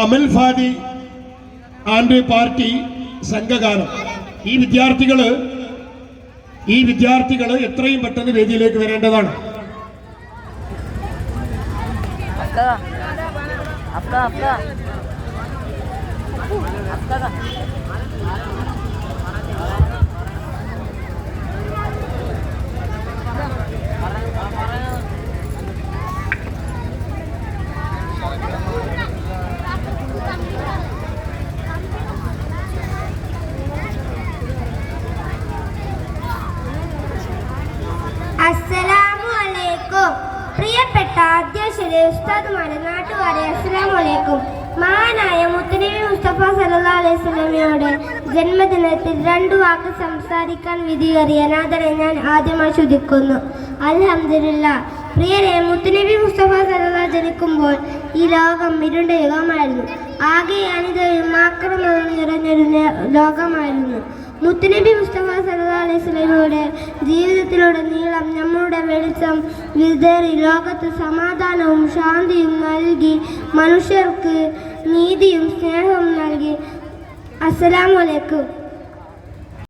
Amal Fadi and party സംഘഗാനം. ഈ വിദ്യാർത്ഥികൾ എത്രയും പെട്ടെന്ന് വേദിയിലേക്ക് വരേണ്ടതാണ്. അസ്സലാമു അലൈക്കും. പ്രിയപ്പെട്ട അധ്യക്ഷരെ, ഉസ്താദുമാരെ, നാട്ടുകാരെ, അസ്സലാമു അലൈക്കും. മഹാനായ മുത്തുനബി മുസ്തഫ സല്ലല്ലാഹു അലൈഹി വസല്ലമയുടെ ജന്മദിനത്തിൽ 2 വാക്ക് സംസാരിക്കാൻ വിധിയേറിയ നാഥനെ ഞാൻ ആദ്യമായി സ്തുതിക്കുന്നു. അൽഹംദുലില്ലാഹ്. പ്രിയരെ, മുത്തുനബി മുസ്തഫ സല്ലല്ലാഹു ജനിക്കുമ്പോൾ ഈ ലോകം ഇരുണ്ട യുഗമായിരുന്നു. ആകെ അനിതയും ആക്രമണവും നിറഞ്ഞൊരു ലോകമായിരുന്നു. മുത്തുനബി മുസ്തഫ സല്ലല്ലാഹു അലൈഹി വസല്ലമയുടെ ജീവിതത്തിലുടനീളം നമ്മളുടെ വെളിച്ചം വിതറി ലോകത്ത് സമാധാനവും ശാന്തിയും നൽകി, മനുഷ്യർക്ക് നീതിയും സ്നേഹവും നൽകി. അസ്സലാമു അലൈക്കും.